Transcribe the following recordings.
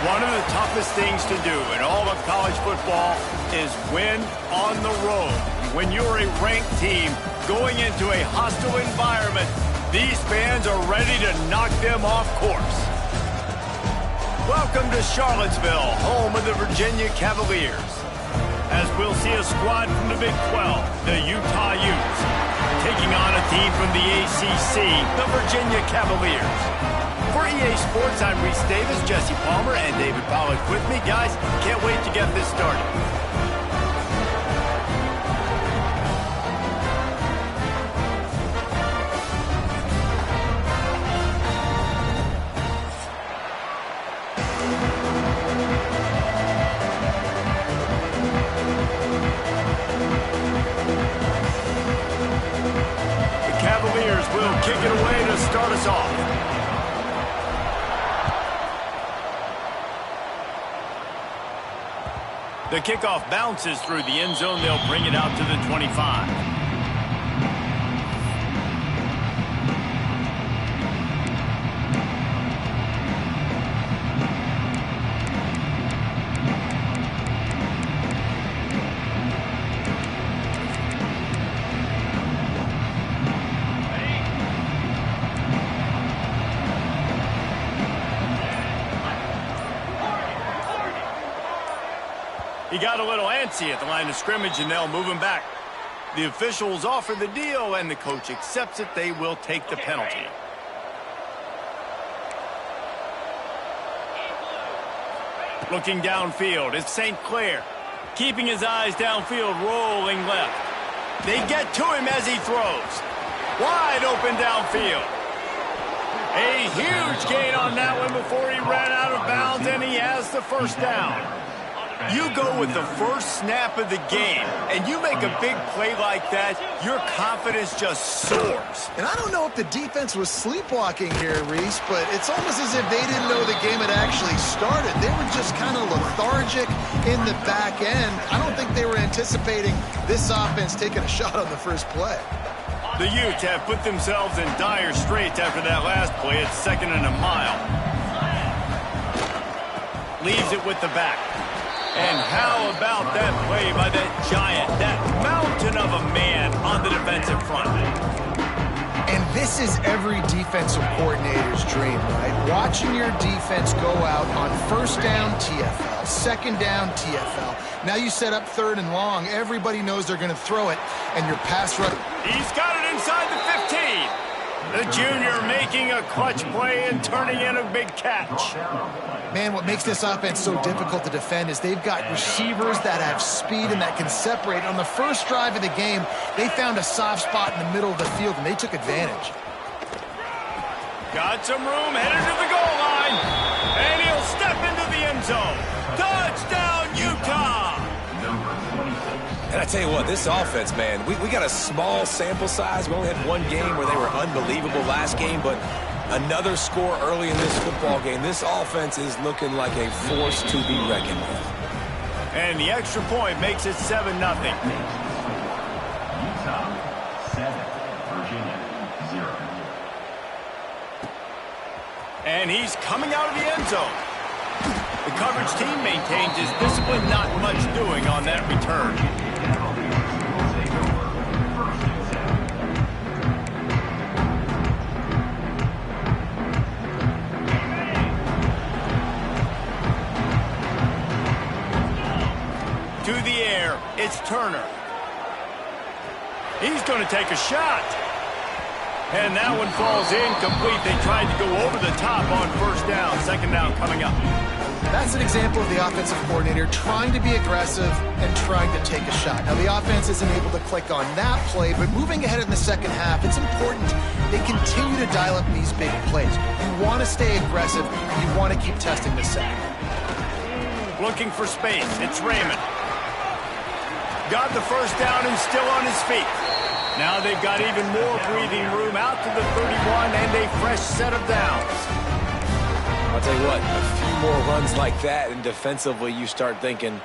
One of the toughest things to do in all of college football is win on the road. When you're a ranked team going into a hostile environment, these fans are ready to knock them off course. Welcome to Charlottesville, home of the Virginia Cavaliers. As we'll see a squad from the Big 12, the Utah Utes, taking on a team from the ACC, the Virginia Cavaliers. For EA Sports, I'm Reese Davis, Jesse Palmer, and David Pollack with me. Guys, can't wait to get this started. The Cavaliers will kick it away to start us off. The kickoff bounces through the end zone. They'll bring it out to the 25. He got a little antsy at the line of scrimmage, and they'll move him back. The officials offer the deal, and the coach accepts it. They will take the penalty. Looking downfield is St. Clair. Keeping his eyes downfield, rolling left. They get to him as he throws. Wide open downfield. A huge gain on that one before he ran out of bounds, and he has the first down. You go with the first snap of the game, and you make a big play like that, your confidence just soars. And I don't know if the defense was sleepwalking here, Reese, but it's almost as if they didn't know the game had actually started. They were just kind of lethargic in the back end. I don't think they were anticipating this offense taking a shot on the first play. The Utes have put themselves in dire straits after that last play. It's 2nd and a mile. Leaves it with the back. And how about that play by that giant, that mountain of a man on the defensive front? And this is every defensive coordinator's dream, right? Watching your defense go out on first down, TFL, second down, TFL. Now you set up 3rd and long. Everybody knows they're going to throw it, and your pass rush. He's got it inside the 15. The junior making a clutch play and turning in a big catch. Man, what makes this offense so difficult to defend is they've got receivers that have speed and that can separate. On the first drive of the game, they found a soft spot in the middle of the field, and they took advantage. Got some room, headed to the goal line, and he'll step into the end zone. Touchdown, Utah! And I tell you what, this offense, man, we got a small sample size. We only had one game where they were unbelievable last game, but another score early in this football game. This offense is looking like a force to be reckoned with. And the extra point makes it 7-0. Utah 7, Virginia 0. And he's coming out of the end zone. The coverage team maintains his discipline, not much doing on that return. To the air, it's Turner. He's going to take a shot. And that one falls incomplete. They tried to go over the top on first down. 2nd down coming up. That's an example of the offensive coordinator trying to be aggressive and trying to take a shot. Now, the offense isn't able to click on that play, but moving ahead in the second half, it's important they continue to dial up these big plays. You want to stay aggressive, and you want to keep testing the sack. Looking for space. It's Raymond. Got the first down and still on his feet. Now they've got even more breathing room out to the 31 and a fresh set of downs. I'll tell you what, a few more runs like that, and defensively you start thinking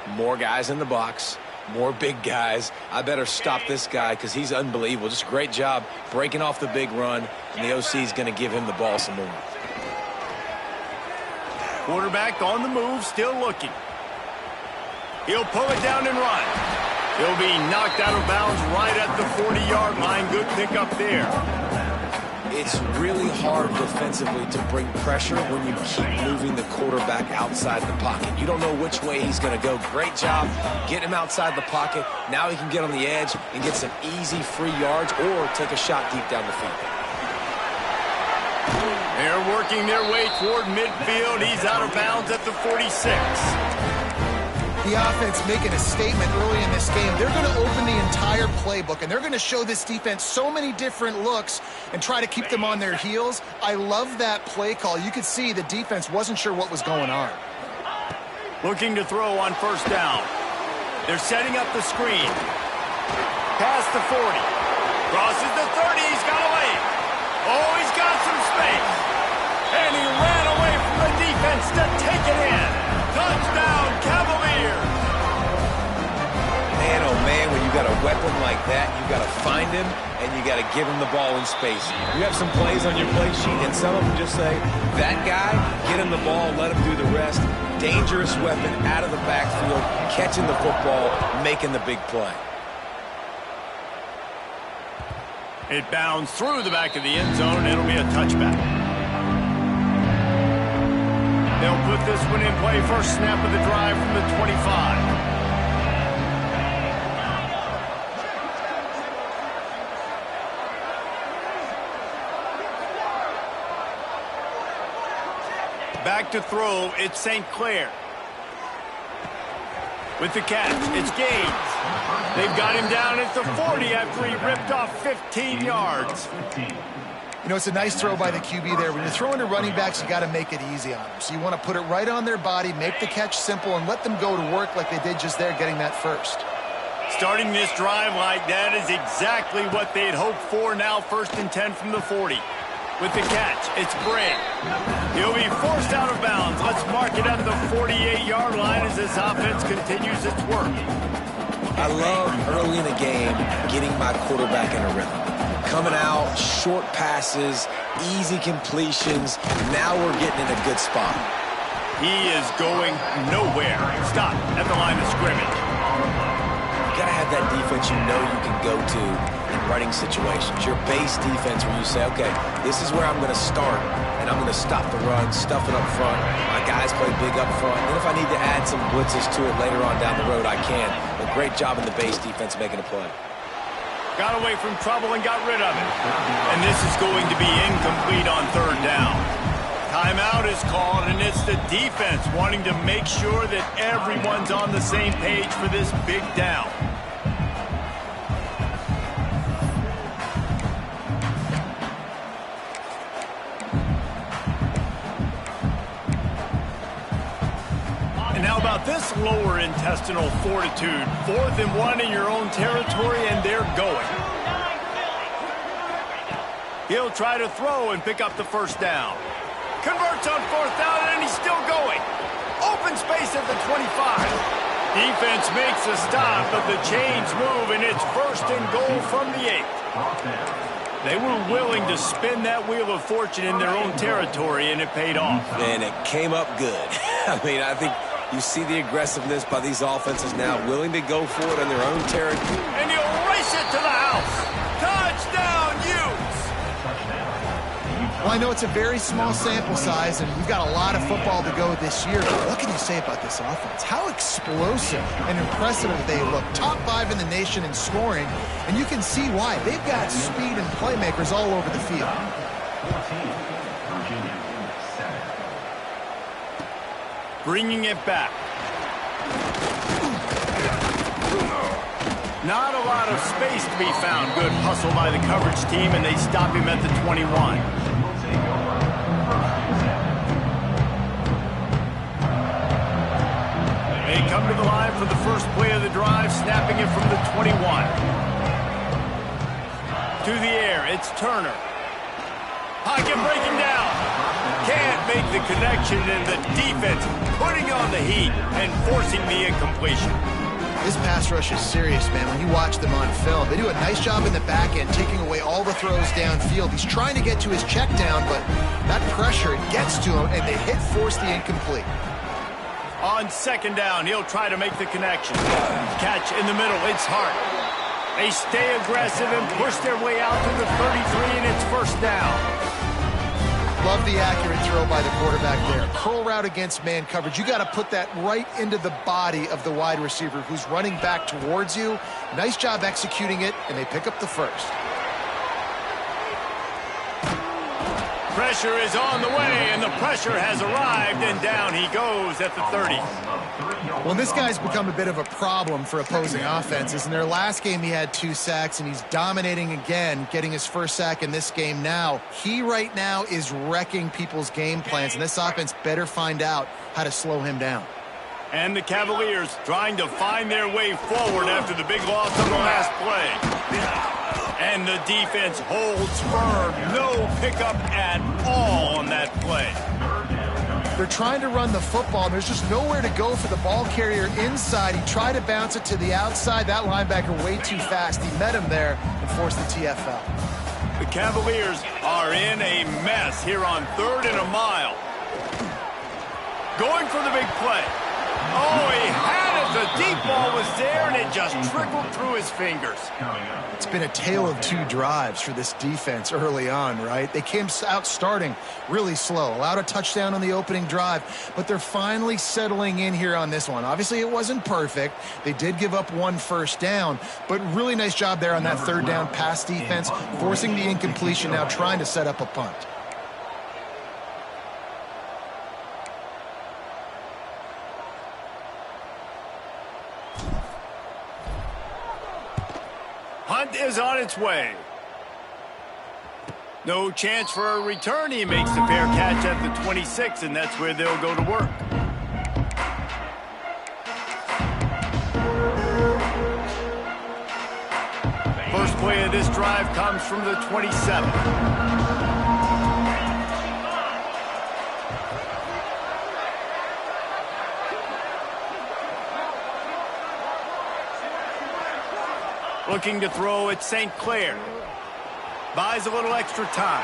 more guys in the box, more big guys. I better stop this guy because he's unbelievable. Just a great job breaking off the big run, and the OC is going to give him the ball some more. Quarterback on the move, still looking. He'll pull it down and run. He'll be knocked out of bounds right at the 40-yard line. Good pickup there. It's really hard defensively to bring pressure when you keep moving the quarterback outside the pocket. You don't know which way he's going to go. Great job getting him outside the pocket. Now he can get on the edge and get some easy free yards or take a shot deep down the field. They're working their way toward midfield. He's out of bounds at the 46. The offense making a statement early in this game. They're going to open the entire playbook, and they're going to show this defense so many different looks and try to keep them on their heels. I love that play call. You could see the defense wasn't sure what was going on. Looking to throw on first down. They're setting up the screen. Past the 40. Crosses the 30. He's got away. Oh, he's got some space. And he ran away from the defense to take it in. Touchdown, Cavaliers. Man, oh man, when you got a weapon like that, you got to find him and you got to give him the ball in space. You have some plays on your play sheet, and some of them just say, that guy, get him the ball, let him do the rest. Dangerous weapon out of the backfield, catching the football, making the big play. It bounds through the back of the end zone. It'll be a touchback. They'll put this one in play. First snap of the drive from the 25. Back to throw, it's St. Clair. With the catch, it's Gaines. They've got him down at the 40 after he ripped off 15 yards. You know, it's a nice throw by the QB there. When you're throwing to running backs, you got to make it easy on them. So you want to put it right on their body, make the catch simple, and let them go to work like they did just there, getting that first. Starting this drive like that is exactly what they'd hoped for. Now 1st and 10 from the 40. With the catch, it's Bray. He'll be forced out of bounds. Let's mark it at the 48-yard line as this offense continues its work. I love early in the game getting my quarterback in a rhythm. Coming out, short passes, easy completions. Now we're getting in a good spot. He is going nowhere. Stop at the line of scrimmage. You got to have that defense you know you can go to in running situations. Your base defense where you say, okay, this is where I'm going to start, and I'm going to stop the run, stuff it up front. My guys play big up front. And if I need to add some blitzes to it later on down the road, I can. But great job in the base defense making a play. Got away from trouble and got rid of it. And this is going to be incomplete on 3rd down. Timeout is called, and it's the defense wanting to make sure that everyone's on the same page for this big down. And how about this lower intestinal fortitude? 4th and 1 in your own territory, and they're going. He'll try to throw and pick up the first down. Converts on 4th down, and he's still going. Open space at the 25. Defense makes a stop, but the chains move, and it's 1st and goal from the 8. They were willing to spin that wheel of fortune in their own territory, and it paid off. And it came up good. I mean, I think you see the aggressiveness by these offenses now, willing to go for it in their own territory. And he'll race it to the house. Touchdown, Utes! Well, I know it's a very small sample size, and we've got a lot of football to go this year, but what can you say about this offense? How explosive and impressive they look. Top 5 in the nation in scoring, and you can see why. They've got speed and playmakers all over the field. Bringing it back. Not a lot of space to be found. Good hustle by the coverage team, and they stop him at the 21. They come to the line for the first play of the drive, snapping it from the 21. To the air, it's Turner. Pocket breaking down. Can't make the connection, and the defense putting on the heat and forcing the incompletion. This pass rush is serious, man. When you watch them on film, they do a nice job in the back end, taking away all the throws downfield. He's trying to get to his check down, but that pressure, it gets to him, and they force the incomplete. On second down, he'll try to make the connection. Catch in the middle, it's Hart. They stay aggressive and push their way out to the 33, and it's first down. Love the accurate throw by the quarterback there. Curl route against man coverage. You got to put that right into the body of the wide receiver who's running back towards you. Nice job executing it, and they pick up the first. Pressure is on the way, and the pressure has arrived, and down he goes at the 30. Well, this guy's become a bit of a problem for opposing offenses. In their last game, he had 2 sacks, and he's dominating again, getting his first sack in this game now. He right now is wrecking people's game plans, and this offense better find out how to slow him down. And the Cavaliers trying to find their way forward after the big loss on the last play. And the defense holds firm. No pickup at all on that play. They're trying to run the football, and there's just nowhere to go for the ball carrier inside. He tried to bounce it to the outside. That linebacker way too fast. He met him there and forced the TFL. The Cavaliers are in a mess here on 3rd and a mile. Going for the big play. Oh, he had it. The deep ball was there, and it just trickled through his fingers. It's been a tale of 2 drives for this defense early on, right? They came out starting really slow, allowed a touchdown on the opening drive, but they're finally settling in here on this one. Obviously, it wasn't perfect. They did give up 1 first down, but really nice job there on that 3rd down pass defense, forcing the incompletion, now trying to set up a punt. Hunt is on its way. No chance for a return. He makes the fair catch at the 26, and that's where they'll go to work. First play of this drive comes from the 27. Looking to throw at St. Clair. Buys a little extra time.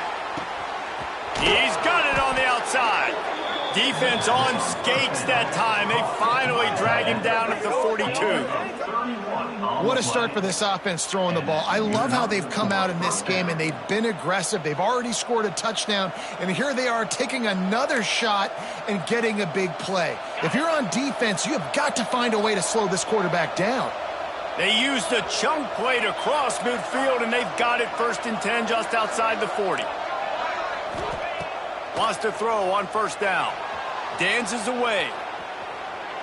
He's got it on the outside. Defense on skates that time. They finally drag him down at the 42. What a start for this offense throwing the ball. I love how they've come out in this game, and they've been aggressive. They've already scored a touchdown, and here they are taking another shot and getting a big play. If you're on defense, you have got to find a way to slow this quarterback down. They used a chunk play to cross midfield, and they've got it 1st and 10 just outside the 40. Wants to throw on 1st down. Dances away.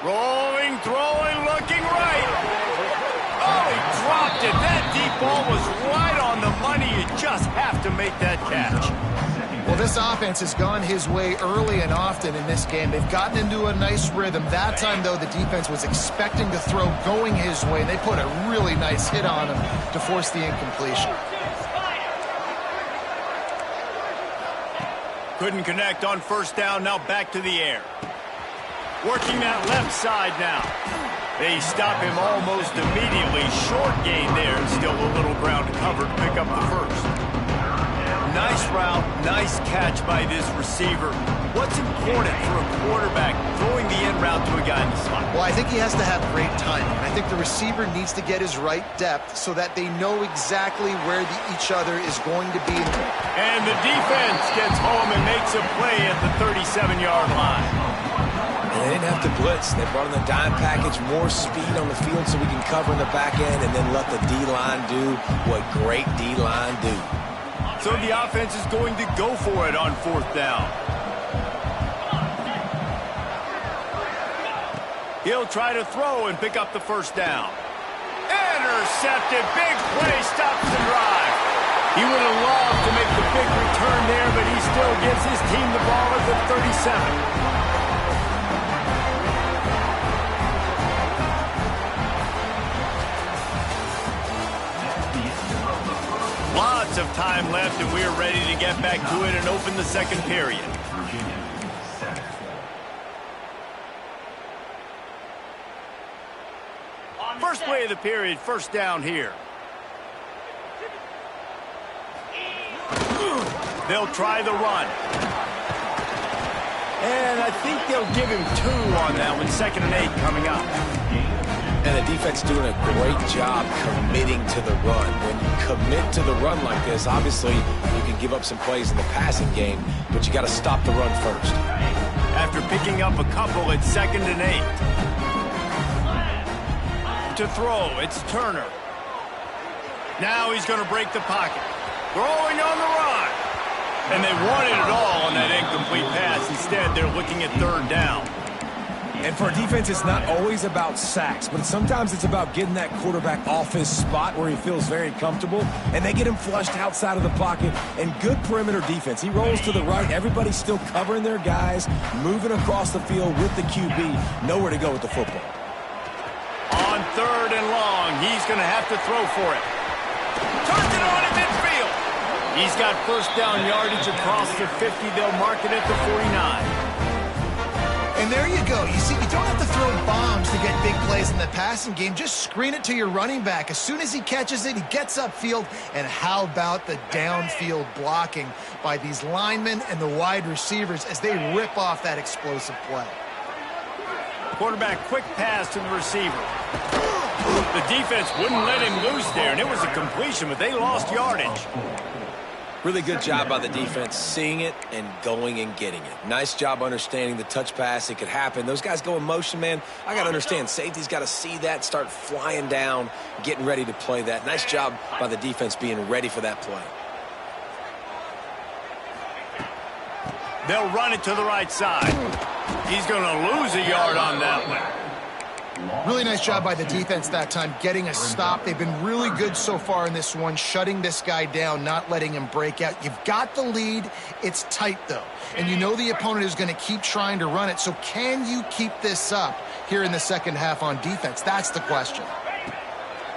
Rolling, throwing, looking right. Oh, he dropped it. That deep ball was right on the money. You just have to make that catch. Well, this offense has gone his way early and often in this game. They've gotten into a nice rhythm. That time, though, the defense was expecting to throw going his way. They put a really nice hit on him to force the incompletion. Couldn't connect on 1st down. Now back to the air. Working that left side now. They stop him almost immediately. Short gain there. Still a little ground to cover to pick up the first. Nice route, nice catch by this receiver. What's important for a quarterback throwing the in route to a guy in the slot? Well, I think he has to have great timing. I think the receiver needs to get his right depth so that they know exactly where each other is going to be. And the defense gets home and makes a play at the 37-yard line. And they didn't have to blitz. They brought in the dime package, more speed on the field so we can cover in the back end and then let the D-line do what great D-line do. So the offense is going to go for it on 4th down. He'll try to throw and pick up the 1st down. Intercepted. Big play stops the drive. He would have loved to make the big return there, but he still gives his team the ball at the 37. Lots of time left, and we're ready to get back to it and open the 2nd period. play of the period, first down here. They'll try the run. And I think they'll give him 2 on that one, 2nd and 8 coming up. And the defense doing a great job committing to the run. When you commit to the run like this, obviously you can give up some plays in the passing game, but you got to stop the run first. After picking up a couple, it's 2nd and 8. To throw, it's Turner. Now he's going to break the pocket. Throwing on the run. And they wanted it all on that incomplete pass. Instead, they're looking at 3rd down. And for a defense, it's not always about sacks, but sometimes it's about getting that quarterback off his spot where he feels very comfortable, and they get him flushed outside of the pocket. And good perimeter defense. He rolls to the right. Everybody's still covering their guys, moving across the field with the QB. Nowhere to go with the football. On 3rd and long, he's going to have to throw for it. Turns it on at midfield. He's got first down yardage across the 50. They'll mark it at the 49. And there you go. You see, you don't have to throw bombs to get big plays in the passing game. Just screen it to your running back. As soon as he catches it, he gets upfield. And how about the downfield blocking by these linemen and the wide receivers as they rip off that explosive play. Quarterback, quick pass to the receiver. The defense wouldn't let him loose there, and it was a completion, but they lost yardage. Really good job by the defense seeing it and going and getting it. Nice job understanding the touch pass. It could happen. Those guys go in motion, man. I got to understand. Safety's got to see that, start flying down, getting ready to play that. Nice job by the defense being ready for that play. They'll run it to the right side. He's going to lose a yard on that one. Really nice job by the defense that time, getting a stop. They've been really good so far in this one, shutting this guy down, not letting him break out. You've got the lead. It's tight, though. And you know the opponent is going to keep trying to run it. So can you keep this up here in the second half on defense? That's the question.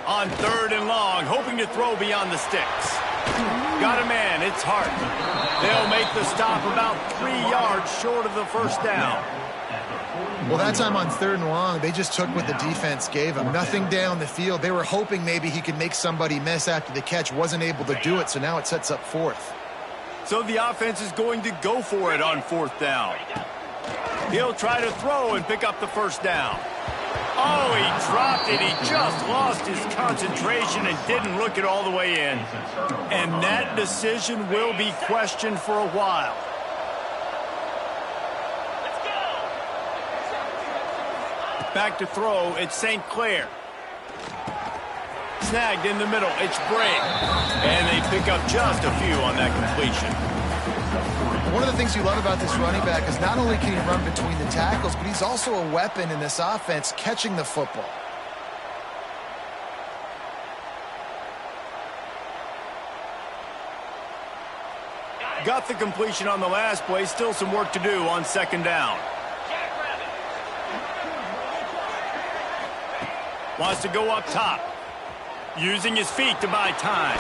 On 3rd and long, hoping to throw beyond the sticks. Got a man. It's Hart. They'll make the stop about 3 yards short of the first down. Well, that time on 3rd and long, they just took what the defense gave him. Nothing down the field. They were hoping maybe he could make somebody miss after the catch. Wasn't able to do it, so now it sets up 4th. So the offense is going to go for it on 4th down. He'll try to throw and pick up the first down. Oh, he dropped it. He just lost his concentration and didn't look it all the way in. And that decision will be questioned for a while. Back to throw, it's St. Clair. Snagged in the middle, it's Bray. And they pick up just a few on that completion. One of the things you love about this running back is not only can he run between the tackles, but he's also a weapon in this offense catching the football. Got the completion on the last play, still some work to do on 2nd down. Wants to go up top. Using his feet to buy time.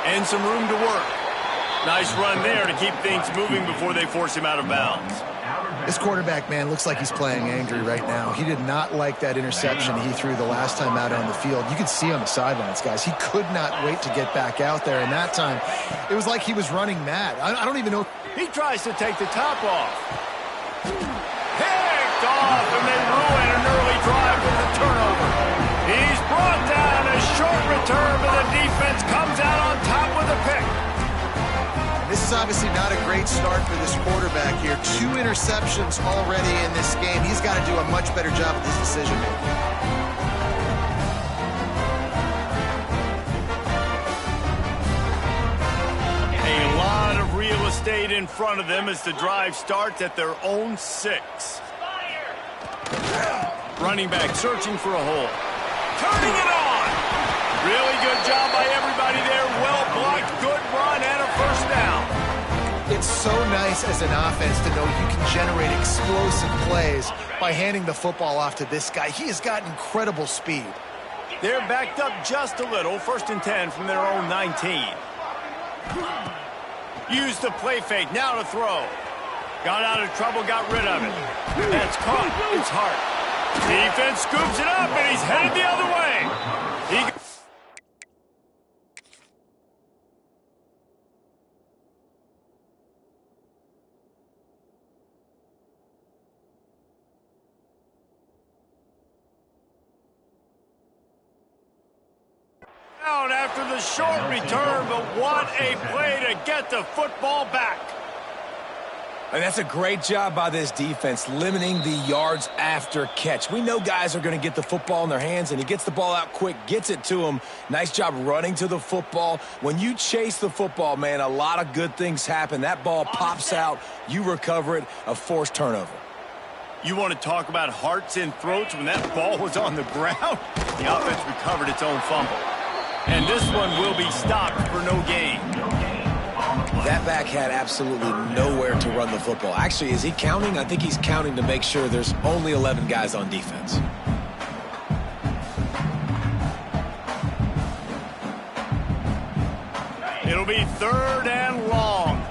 And some room to work. Nice run there to keep things moving before they force him out of bounds. This quarterback, man, looks like he's playing angry right now. He did not like that interception he threw the last time out on the field. You could see on the sidelines, guys. He could not wait to get back out there. And that time, it was like he was running mad. I don't even know. He tries to take the top off. Picked off, and they ruin an early drive with a turnover. He's brought down, a short return, but the defense comes out on top with a pick. This is obviously not a great start for this quarterback here. 2 interceptions already in this game. He's got to do a much better job of this decision making. A lot of real estate in front of them as the drive starts at their own 6. Running back searching for a hole. Turning it on. Really good job by everybody there. Well blocked, good run, and a first down. It's so nice as an offense to know you can generate explosive plays by handing the football off to this guy. He has got incredible speed. They're backed up just a little. 1st and 10 from their own 19. Use the play fake. Now to throw. Got out of trouble, got rid of it. That's caught. It's Hart. Defense scoops it up, and he's headed the other way. away. Down after the short return, but what a play to get the football back. And that's a great job by this defense, limiting the yards after catch. We know guys are going to get the football in their hands, and he gets the ball out quick, gets it to him. Nice job running to the football. When you chase the football, man, a lot of good things happen. That ball pops out, you recover it, a forced turnover. You want to talk about hearts and throats when that ball was on the ground? The offense recovered its own fumble. And this one will be stopped for no gain. That back had absolutely nowhere to run the football. Actually, is he counting? I think he's counting to make sure there's only 11 guys on defense. It'll be 3rd and long.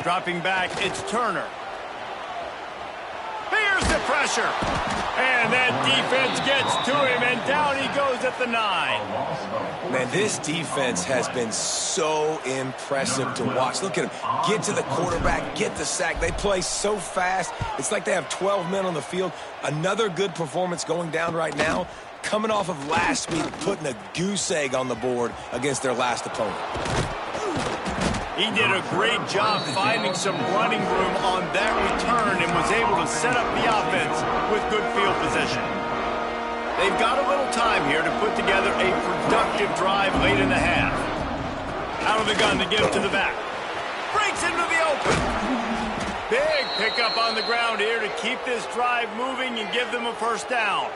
Dropping back, it's Turner. Here's the pressure. And that defense gets to him, and down he goes at the 9. Man, this defense has been so impressive to watch. Look at him. Get to the quarterback, get the sack. They play so fast. It's like they have 12 men on the field. Another good performance going down right now. Coming off of last week, putting a goose egg on the board against their last opponent. He did a great job finding some running room on that return and was able to set up the offense with good field position. They've got a little time here to put together a productive drive late in the half. Out of the gun to give to the back. Breaks into the open. Big pickup on the ground here to keep this drive moving and give them a first down.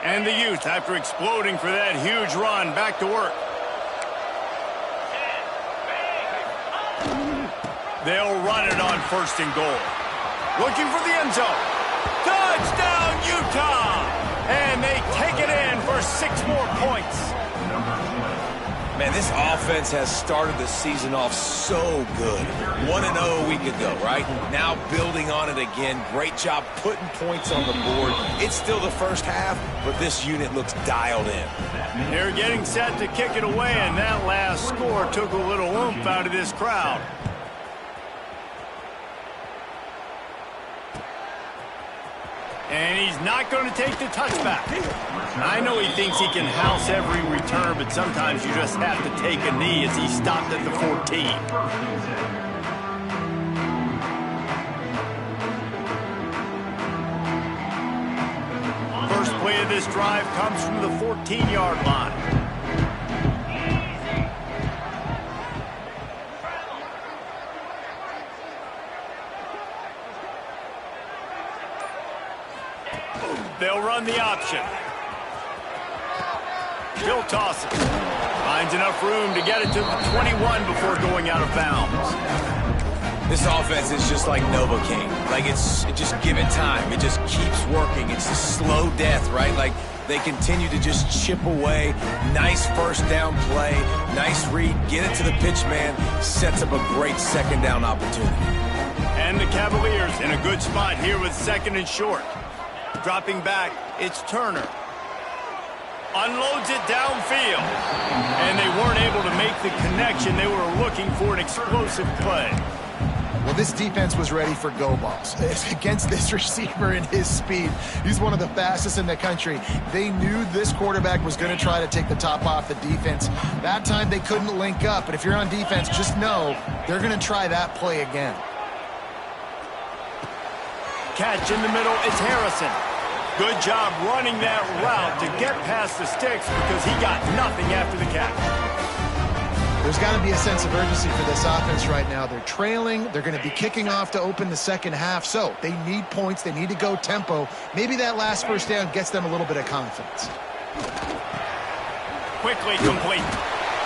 And the youth, after exploding for that huge run, back to work. They'll run it on 1st and goal. Looking for the end zone. Touchdown, Utah! And they take it in for 6 more points. Man, this offense has started the season off so good. 1-0 a week ago, right? Now building on it again. Great job putting points on the board. It's still the first half, but this unit looks dialed in. They're getting set to kick it away, and that last score took a little oomph out of this crowd. And he's not going to take the touchback. I know he thinks he can house every return, but sometimes you just have to take a knee as he stopped at the 14. First play of this drive comes from the 14-yard line. They'll run the option. He'll toss it. Finds enough room to get it to the 21 before going out of bounds. This offense is just like Novocaine. Like, it's just give it time. It just keeps working. It's a slow death, right? Like, they continue to just chip away. Nice first down play. Nice read. Get it to the pitch man. Sets up a great second down opportunity. And the Cavaliers in a good spot here with 2nd and short. Dropping back, it's Turner. Unloads it downfield. And they weren't able to make the connection. They were looking for an explosive play. Well, this defense was ready for go balls. It's against this receiver and his speed. He's one of the fastest in the country. They knew this quarterback was going to try to take the top off the defense. That time they couldn't link up. But if you're on defense, just know they're going to try that play again. Catch in the middle is Harrison. Good job running that route to get past the sticks because he got nothing after the catch. There's got to be a sense of urgency for this offense right now. They're trailing. They're going to be kicking off to open the second half. So they need points. They need to go tempo. Maybe that last first down gets them a little bit of confidence. Quickly complete.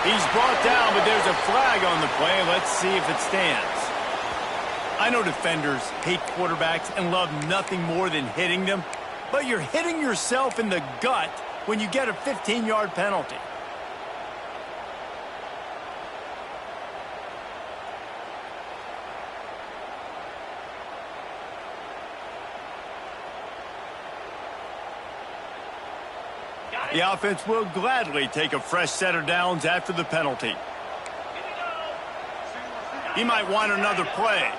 He's brought down, but there's a flag on the play. Let's see if it stands. I know defenders hate quarterbacks and love nothing more than hitting them, but you're hitting yourself in the gut when you get a 15-yard penalty. The offense will gladly take a fresh set of downs after the penalty. He might want another play.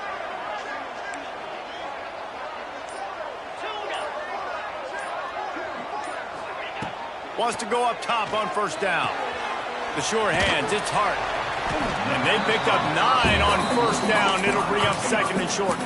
Wants to go up top on first down. The sure hands, it's Hart. And they picked up 9 on first down. It'll bring up second and short.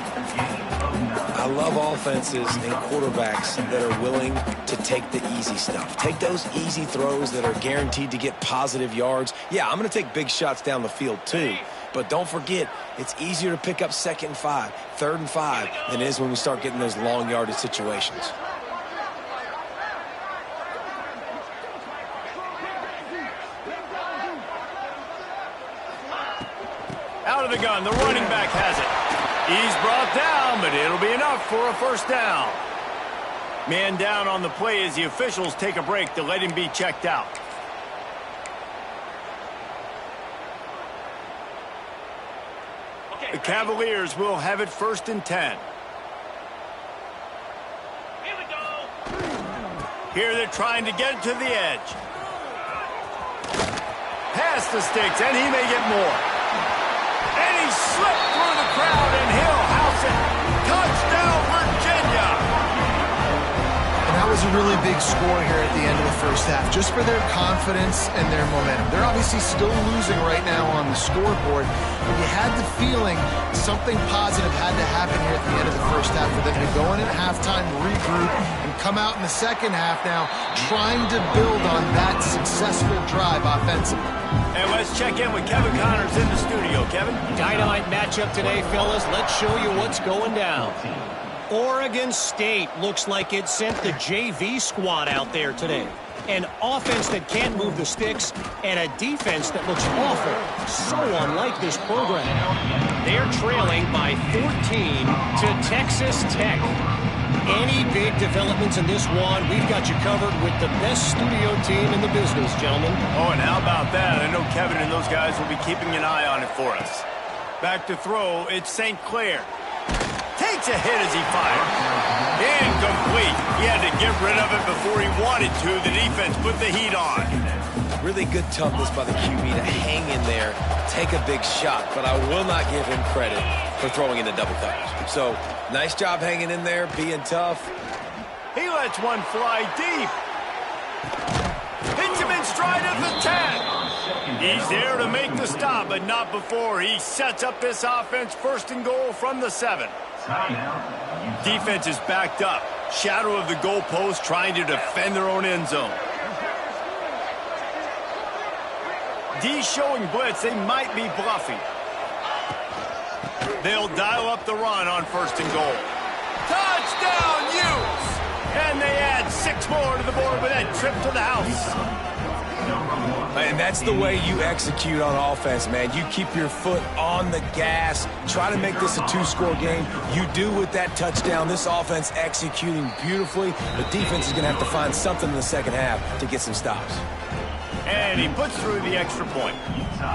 I love offenses and quarterbacks that are willing to take the easy stuff. Take those easy throws that are guaranteed to get positive yards. Yeah, I'm going to take big shots down the field too. But don't forget, it's easier to pick up 2nd and 5, 3rd and 5 than it is when we start getting those long yardage situations. Out of the gun, the running back has it. He's brought down, but it'll be enough for a first down. Man down on the play as the officials take a break to let him be checked out. The Cavaliers will have it 1st and 10. Here we go. Here they're trying to get to the edge. Past the sticks, and he may get more. And he slipped through the crowd, and he'll house it. Touchdown, Virginia! And that was a really big score here at the end of the first half, just for their confidence and their momentum. They're obviously still losing right now on the scoreboard, but you had the feeling something positive had to happen here at the end of the first half for them to go in at halftime, regroup, and come out in the second half now trying to build on that successful drive offensively. And let's check in with Kevin Connors in the studio. Kevin? Dynamite matchup today, fellas. Let's show you what's going down. Oregon State looks like it sent the JV squad out there today. An offense that can't move the sticks and a defense that looks awful. So unlike this program. They're trailing by 14 to Texas Tech. Any big developments in this one, we've got you covered with the best studio team in the business, gentlemen. Oh, and how about that? I know Kevin and those guys will be keeping an eye on it for us. Back to throw, it's St. Clair. Takes a hit as he fired. Incomplete. He had to get rid of it before he wanted to. The defense put the heat on. Really good toughness by the QB to hang in there, take a big shot, but I will not give him credit for throwing into double coverage. So, nice job hanging in there, being tough. He lets one fly deep. Hits him in stride at the 10. He's there to make the stop, but not before. He sets up this offense 1st and goal from the 7. Defense is backed up. Shadow of the goalpost trying to defend their own end zone. D showing blitz. They might be bluffing. They'll dial up the run on 1st and goal. Touchdown, Utes! And they add 6 more to the board with that trip to the house. And that's the way you execute on offense, man. You keep your foot on the gas. Try to make this a 2-score game. You do with that touchdown. This offense executing beautifully. The defense is going to have to find something in the second half to get some stops. And he puts through the extra point.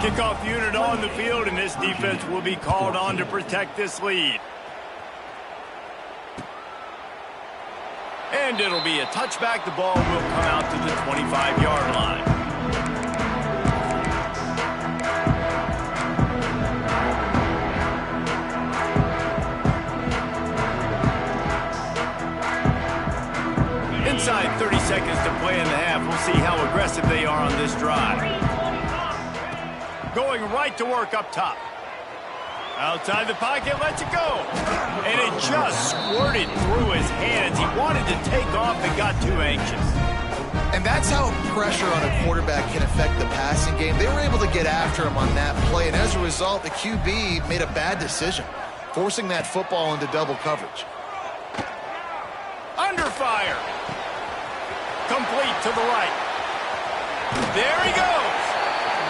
Kickoff unit on the field, and this defense will be called on to protect this lead. And it'll be a touchback. The ball will come out to the 25-yard line. Inside 30 seconds to play in the half. We'll see how aggressive they are on this drive. Going right to work up top. Outside the pocket, lets it go. And it just squirted through his hands. He wanted to take off and got too anxious. And that's how pressure on a quarterback can affect the passing game. They were able to get after him on that play, and as a result, the QB made a bad decision, forcing that football into double coverage. Under fire. Complete to the right. There he goes.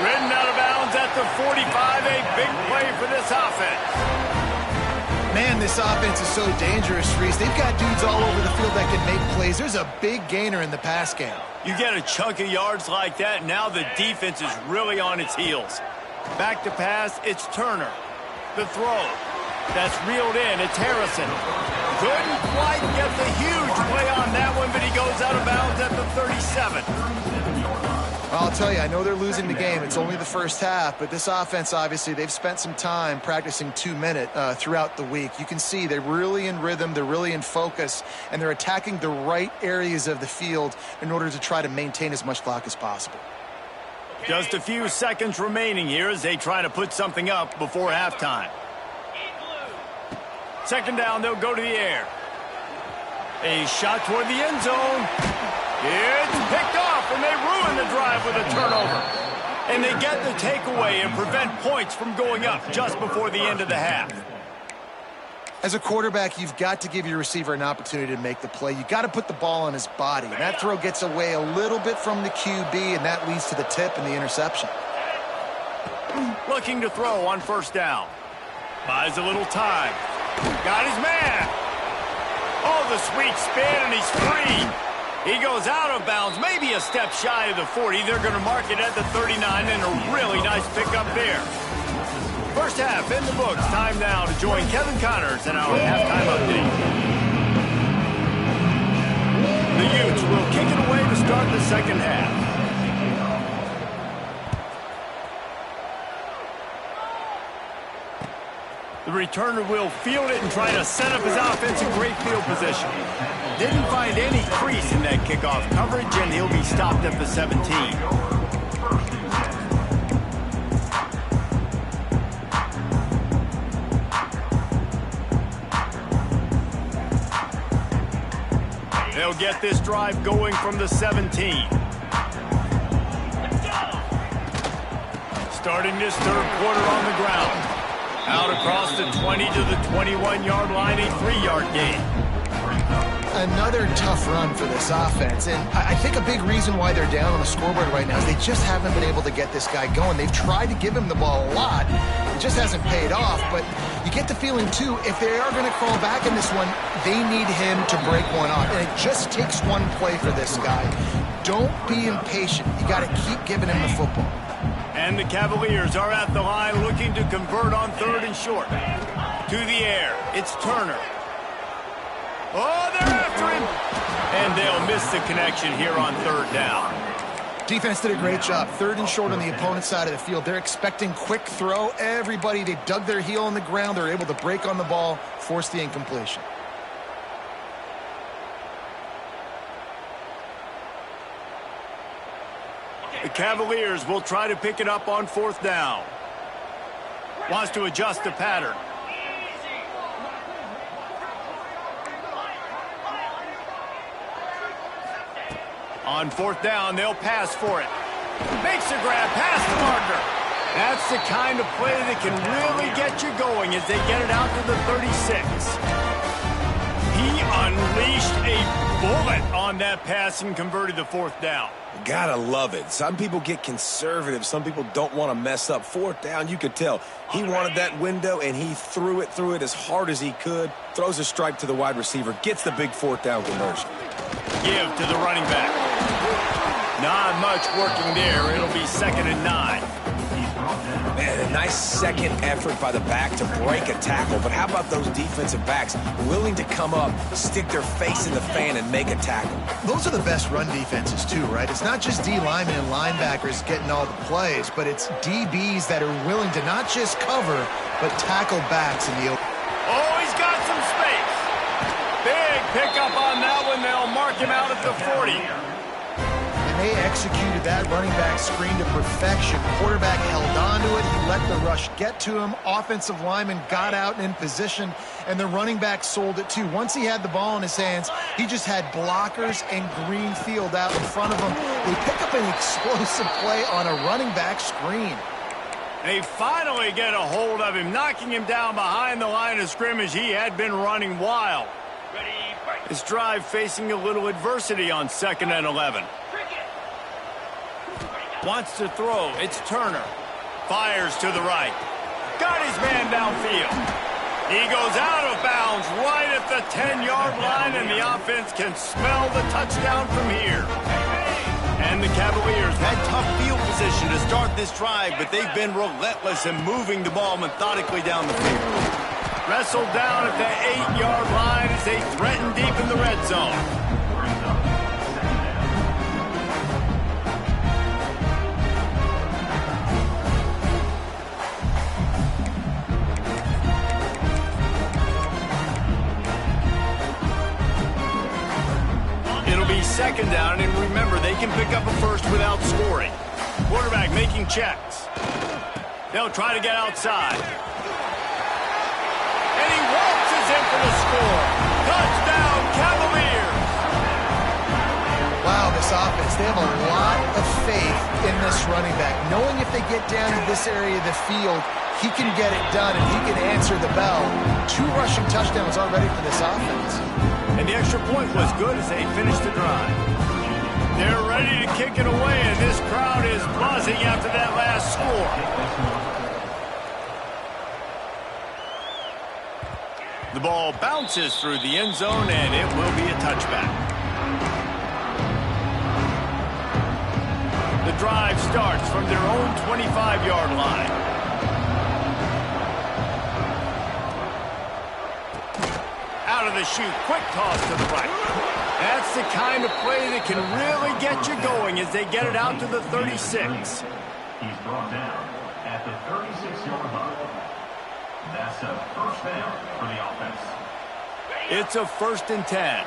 Ridden out of bounds at the 45. A big play for this offense. Man, this offense is so dangerous, Reese. They've got dudes all over the field that can make plays. There's a big gainer in the pass game. You get a chunk of yards like that, now the defense is really on its heels. Back to pass, it's Turner. The throw. That's reeled in. It's Harrison. Couldn't quite get the huge play on that one, but he goes out of bounds at the 37. I'll tell you, I know they're losing the game. It's only the first half, but this offense, obviously, they've spent some time practicing 2-minute throughout the week. You can see they're really in rhythm, they're really in focus, and they're attacking the right areas of the field in order to try to maintain as much clock as possible. Just a few seconds remaining here as they try to put something up before halftime. Second down, they'll go to the air. A shot toward the end zone. It's picked off, and they ruin the drive with a turnover. And they get the takeaway and prevent points from going up just before the end of the half. As a quarterback, you've got to give your receiver an opportunity to make the play. You've got to put the ball on his body. And that throw gets away a little bit from the QB, and that leads to the tip and the interception. Looking to throw on first down. Buys a little time. Got his man. Oh, the sweet spin, and he's free. He goes out of bounds, maybe a step shy of the 40. They're going to mark it at the 39, and a really nice pickup there. First half in the books. Time now to join Kevin Connors in our halftime update. The Utes will kick it away to start the second half. The returner will field it and try to set up his offense in great field position. Didn't find any crease in that kickoff coverage, and he'll be stopped at the 17. They'll get this drive going from the 17. Starting this third quarter on the ground. Out across the 20 to the 21-yard line, a 3-yard gain. Another tough run for this offense, and I think a big reason why they're down on the scoreboard right now is they just haven't been able to get this guy going. They've tried to give him the ball a lot. It just hasn't paid off, but you get the feeling, too, if they are going to crawl back in this one, they need him to break one off, and it just takes one play for this guy. Don't be impatient. You got to keep giving him the football. And the Cavaliers are at the line looking to convert on third and short. To the air, it's Turner. Oh, they're after him! And they'll miss the connection here on third down. Defense did a great job. Third and short on the opponent's side of the field. They're expecting quick throw. Everybody, they dug their heel on the ground. They're able to break on the ball, force the incompletion. The Cavaliers will try to pick it up on fourth down. Wants to adjust the pattern. On fourth down, they'll pass for it. Makes a grab past the marker. That's the kind of play that can really get you going as they get it out to the 36. He unleashed a bullet on that pass and converted the fourth down. Gotta love it. Some people get conservative. Some people don't want to mess up. Fourth down, you could tell. He wanted that window, and he threw it as hard as he could. Throws a strike to the wide receiver. Gets the big fourth down conversion. Give to the running back. Not much working there. It'll be 2nd and 9. Man, a nice second effort by the back to break a tackle. But how about those defensive backs willing to come up, stick their face in the fan, and make a tackle? Those are the best run defenses, too, right? It's not just D linemen and linebackers getting all the plays, but it's DBs that are willing to not just cover, but tackle backs in the open. Oh, he's got some space. Big pickup on that one. They'll mark him out at the 40. They executed that running back screen to perfection. Quarterback held on to it. He let the rush get to him. Offensive lineman got out and in position, and the running back sold it too. Once he had the ball in his hands, he just had blockers and green field out in front of him. They pick up an explosive play on a running back screen. They finally get a hold of him, knocking him down behind the line of scrimmage. He had been running wild. His drive facing a little adversity on 2nd and 11. Wants to throw. It's Turner. Fires to the right. Got his man downfield. He goes out of bounds right at the 10-yard line, and the offense can smell the touchdown from here. And the Cavaliers had tough field position to start this drive, but they've been relentless in moving the ball methodically down the field. Wrestled down at the 8-yard line as they threaten deep in the red zone. It'll be second down, and remember, they can pick up a first without scoring. Quarterback making checks. They'll try to get outside. And he waltzes in for the score. Touchdown, Cavaliers! Wow, this offense, they have a lot of faith in this running back. Knowing if they get down to this area of the field, he can get it done and he can answer the bell. 2 rushing touchdowns already for this offense. And the extra point was good as they finished the drive. They're ready to kick it away, and this crowd is buzzing after that last score. The ball bounces through the end zone, and it will be a touchback. The drive starts from their own 25-yard line. Out of the chute, quick toss to the right. That's the kind of play that can really get you going as they get it out to the 36. He's brought down at the 36-yard line. That's a first down for the offense. It's a 1st and 10.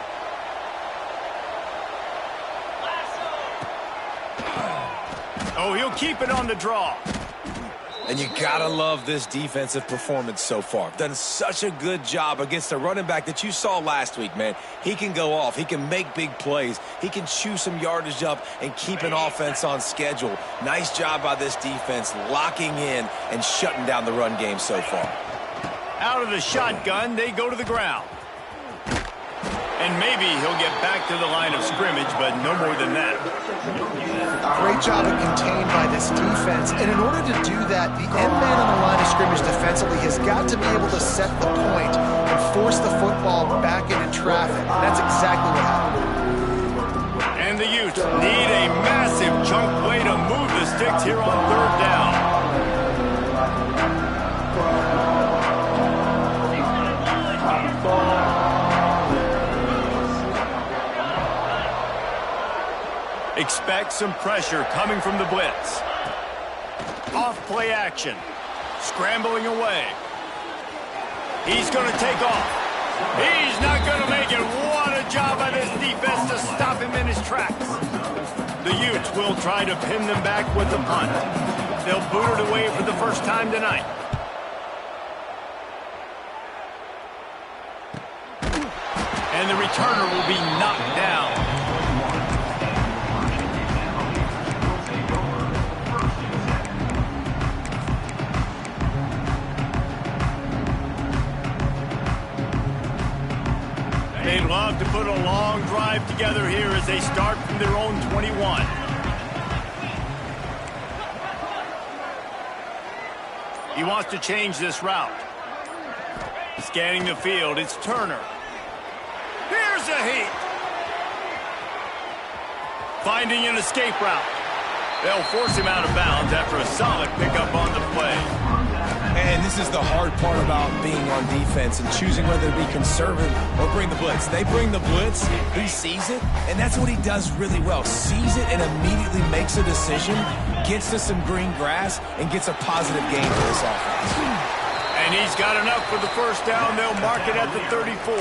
Oh, he'll keep it on the draw. And you gotta love this defensive performance so far. Done such a good job against a running back that you saw last week, man. He can go off. He can make big plays. He can chew some yardage up and keep an offense on schedule. Nice job by this defense locking in and shutting down the run game so far. Out of the shotgun, they go to the ground. And maybe he'll get back to the line of scrimmage, but no more than that. Great job of contained by this defense. And in order to do that, the end man on the line of scrimmage defensively has got to be able to set the point and force the football back into traffic. And that's exactly what happened. And the Utes need a massive chunk play to move the sticks here on 3rd down. Expect some pressure coming from the blitz. Off play action. Scrambling away. He's going to take off. He's not going to make it. What a job by this defense to stop him in his tracks. The Utes will try to pin them back with the punt. They'll boot it away for the first time tonight. And the returner will be knocked down. They'd love to put a long drive together here as they start from their own 21. He wants to change this route. Scanning the field, it's Turner. Here's a heat. Finding an escape route. They'll force him out of bounds after a solid pickup on the play. And this is the hard part about being on defense and choosing whether to be conservative or bring the blitz. They bring the blitz, he sees it, and that's what he does really well. Sees it and immediately makes a decision, gets to some green grass, and gets a positive gain for this offense. And he's got enough for the first down. They'll mark it at the 34.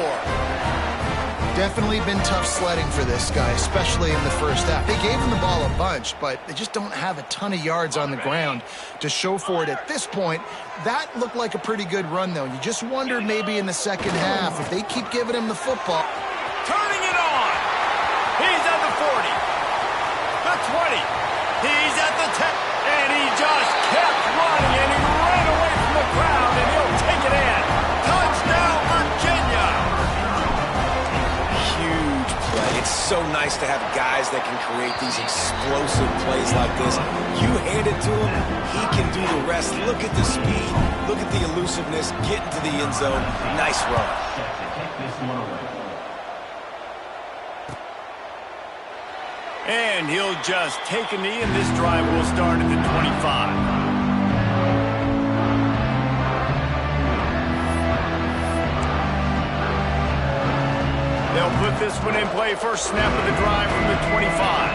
Definitely been tough sledding for this guy, especially in the first half. They gave him the ball a bunch, but they just don't have a ton of yards on the ground to show for it at this point. That looked like a pretty good run, though. You just wonder maybe in the second half if they keep giving him the football. Turning it on. He's at the 40. The 20. He's at the 10. And he just kept running, and he ran away from the crowd, and he'll take it in. Touchdown, Virginia. Huge play. It's so nice to have guys that can create these explosive plays like this. You hand it to him, he can do the rest. Look at the speed, look at the elusiveness, get into the end zone. Nice run. And he'll just take a knee, and this drive will start at the 25. They'll put this one in play. First snap of the drive from the 25.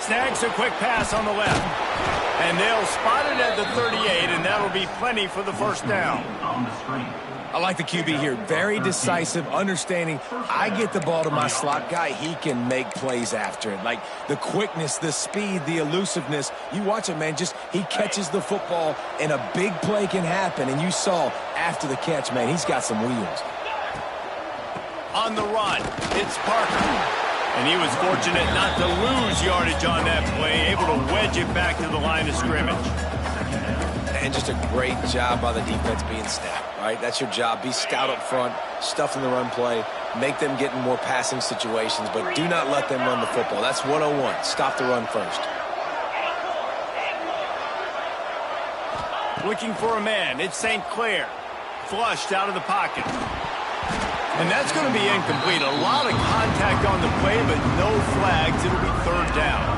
Snags a quick pass on the left. And they'll spot it at the 38, and that'll be plenty for the first down. I like the QB here. Very decisive, understanding I get the ball to my slot guy, he can make plays after it. Like the quickness, the speed, the elusiveness. You watch it, man, just he catches the football and a big play can happen. And you saw after the catch, man, he's got some wheels. On the run, it's Parker. And he was fortunate not to lose yardage on that play, able to wedge it back to the line of scrimmage. And just a great job by the defense being stout, right? That's your job. Be stout up front, stuff in the run play, make them get in more passing situations, but do not let them run the football. That's 101. Stop the run first. Looking for a man. It's St. Clair. Flushed out of the pocket. And that's going to be incomplete. A lot of contact on the play, but no flags. It'll be third down.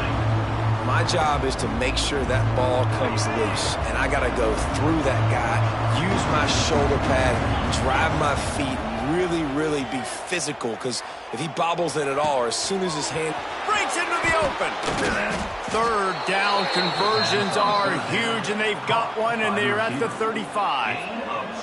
My job is to make sure that ball comes loose, and I got to go through that guy, use my shoulder pad, drive my feet, really be physical, because if he bobbles it at all, or as soon as his hand breaks into the open. Third down conversions are huge, and they've got one, and they're at the 35.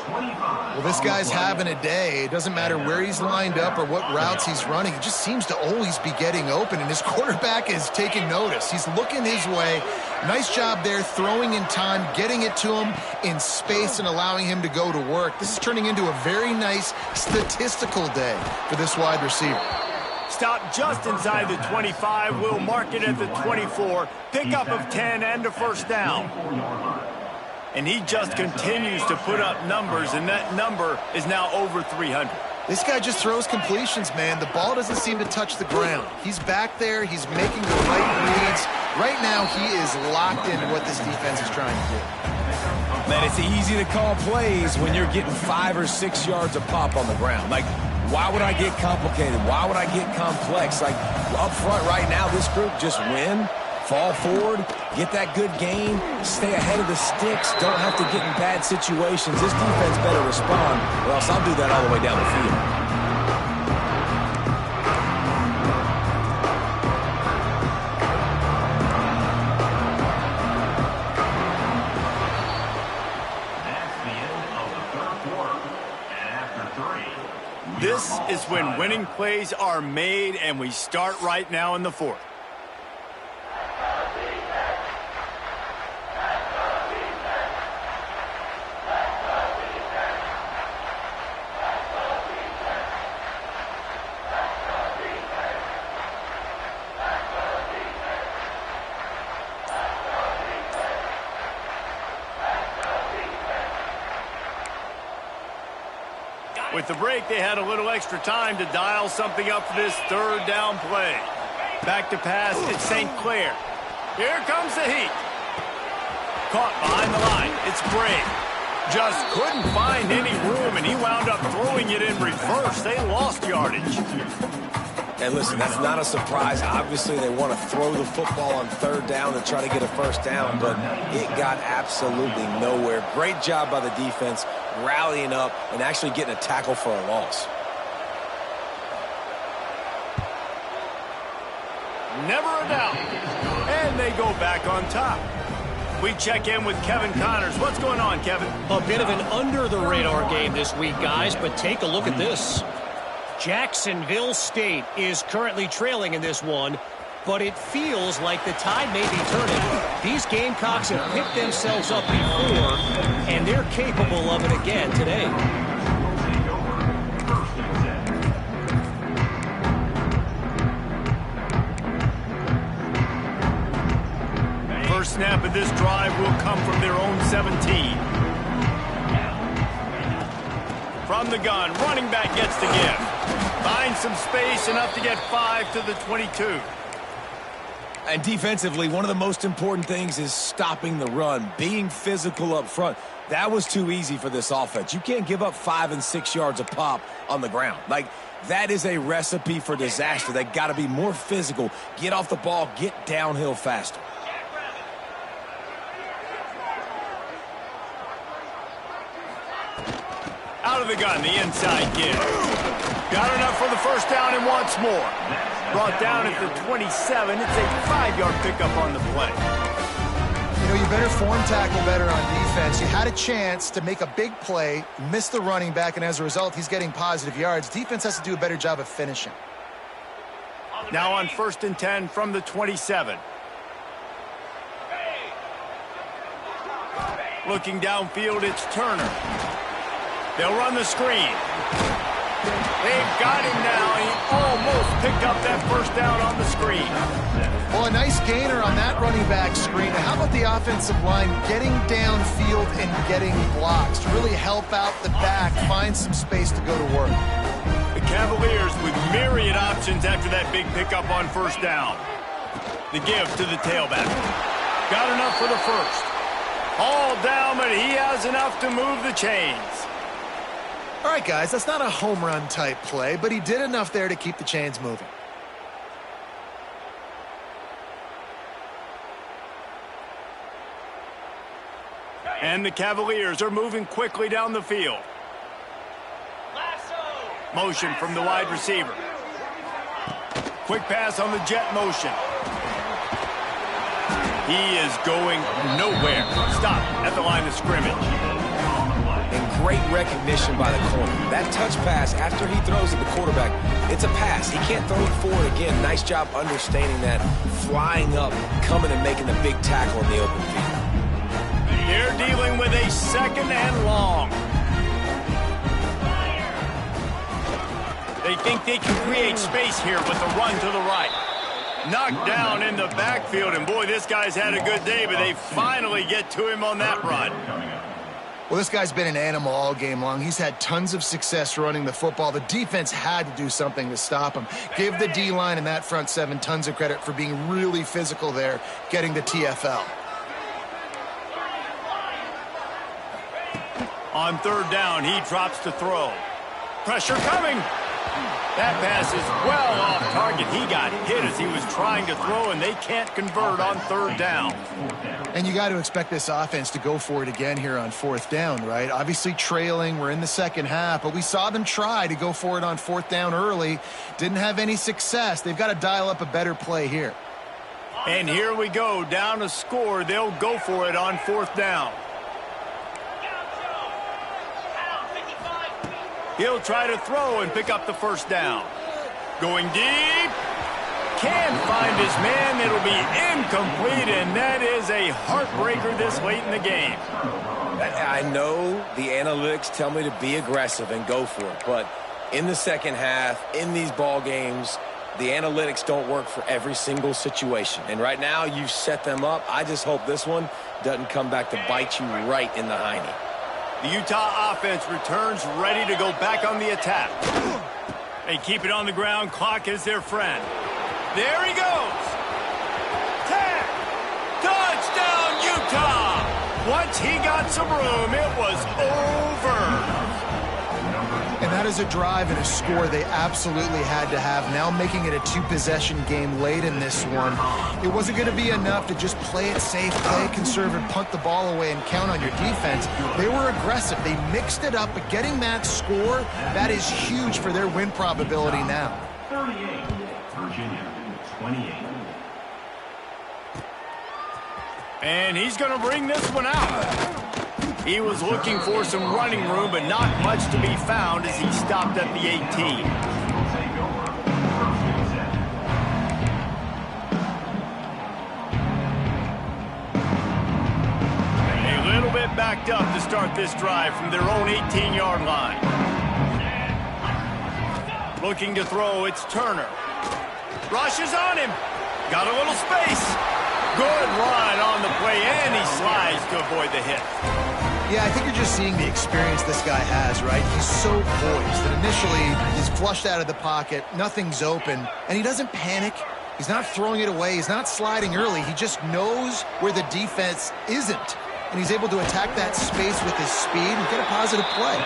Well, this guy's having a day. It doesn't matter where he's lined up or what routes he's running. He just seems to always be getting open, and his quarterback is taking notice. He's looking his way. Nice job there, throwing in time, getting it to him in space and allowing him to go to work. This is turning into a very nice statistical day for this wide receiver. Stop just inside the 25. We'll mark it at the 24. Pickup of 10 and a first down. And he just continues to put up numbers, and that number is now over 300. This guy just throws completions, man. The ball doesn't seem to touch the ground. He's back there. He's making the right reads. Right now, he is locked into what this defense is trying to do. Man, it's easy to call plays when you're getting 5 or 6 yards a pop on the ground. Like, why would I get complicated? Why would I get complex? Like, up front right now, this group just win, fall forward, get that good gain, stay ahead of the sticks, don't have to get in bad situations. This defense better respond, or else I'll do that all the way down the field. This is when winning plays are made, and we start right now in the fourth. With the break, they had a little extra time to dial something up for this third down play. Back to pass, it's St. Clair. Here comes the heat. Caught behind the line, it's Bray. Just couldn't find any room, and he wound up throwing it in reverse. They lost yardage. And listen, that's not a surprise. Obviously, they want to throw the football on third down and try to get a first down, but it got absolutely nowhere. Great job by the defense, rallying up and actually getting a tackle for a loss. Never a doubt. And they go back on top. We check in with Kevin Connors. What's going on, Kevin? A bit of an under-the-radar game this week, guys, but take a look at this. Jacksonville State is currently trailing in this one, but it feels like the tide may be turning. These Gamecocks have picked themselves up before, and they're capable of it again today. First snap of this drive will come from their own 17. From the gun, running back gets the give. Finds some space, enough to get 5 to the 22. And defensively, one of the most important things is stopping the run, being physical up front. That was too easy for this offense. You can't give up 5 and 6 yards a pop on the ground. Like, that is a recipe for disaster. They got to be more physical, get off the ball, get downhill faster. Out of the gun, the inside give. Got enough for the first down and wants more. Brought down at the 27. It's a 5-yard pickup on the play. You know, you better form tackle better on defense. You had a chance to make a big play, miss the running back, and as a result, he's getting positive yards. Defense has to do a better job of finishing. Now on 1st and 10 from the 27. Looking downfield, it's Turner. They'll run the screen. They've got him now. He almost picked up that first down on the screen. Well, a nice gainer on that running back screen. Now, how about the offensive line getting downfield and getting blocks to really help out the back, find some space to go to work? The Cavaliers with myriad options after that big pickup on first down. The give to the tailback. Got enough for the first. All down, but he has enough to move the chains. All right, guys, that's not a home run type play, but he did enough there to keep the chains moving. And the Cavaliers are moving quickly down the field. Motion from the wide receiver. Quick pass on the jet motion. He is going nowhere. Stop at the line of scrimmage. And great recognition by the corner. That touch pass, after he throws at the quarterback, it's a pass. He can't throw it forward again. Nice job understanding that, flying up, coming and making the big tackle in the open field. They're dealing with a 2nd and long. They think they can create space here with the run to the right. Knocked down in the backfield, and boy, this guy's had a good day, but they finally get to him on that run. Well, this guy's been an animal all game long. He's had tons of success running the football. The defense had to do something to stop him. Give the D-line and that front 7 tons of credit for being really physical there, getting the TFL. On 3rd down, he drops to throw. Pressure coming. That pass is well off target. He got hit as he was trying to throw, and they can't convert on 3rd down. And you got to expect this offense to go for it again here on 4th down, right? Obviously trailing, we're in the 2nd half, but we saw them try to go for it on 4th down early. Didn't have any success. They've got to dial up a better play here. And here we go, down a score. They'll go for it on 4th down. He'll try to throw and pick up the first down. Going deep. Can't find his man. It'll be incomplete, and that is a heartbreaker this late in the game. I know the analytics tell me to be aggressive and go for it, but in the 2nd half, in these ball games, the analytics don't work for every single situation. And right now, you've set them up. I just hope this one doesn't come back to bite you right in the hiney. The Utah offense returns ready to go back on the attack. They keep it on the ground. Clock is their friend. There he goes. 10. Touchdown, Utah. Once he got some room, it was over. And that is a drive and a score they absolutely had to have. Now making it a 2-possession game late in this one. It wasn't going to be enough to just play it safe, play it conservative, punt the ball away, and count on your defense. They were aggressive. They mixed it up, but getting that score, that is huge for their win probability now. 38, Virginia, 28. And he's going to bring this one out. He was looking for some running room, but not much to be found as he stopped at the 18. A little bit backed up to start this drive from their own 18-yard line. Looking to throw, it's Turner. Rushes on him. Got a little space. Good run on the play, and he slides to avoid the hit. Yeah, I think you're just seeing the experience this guy has, right? He's so poised that initially he's flushed out of the pocket, nothing's open, and he doesn't panic. He's not throwing it away. He's not sliding early. He just knows where the defense isn't, and he's able to attack that space with his speed and get a positive play.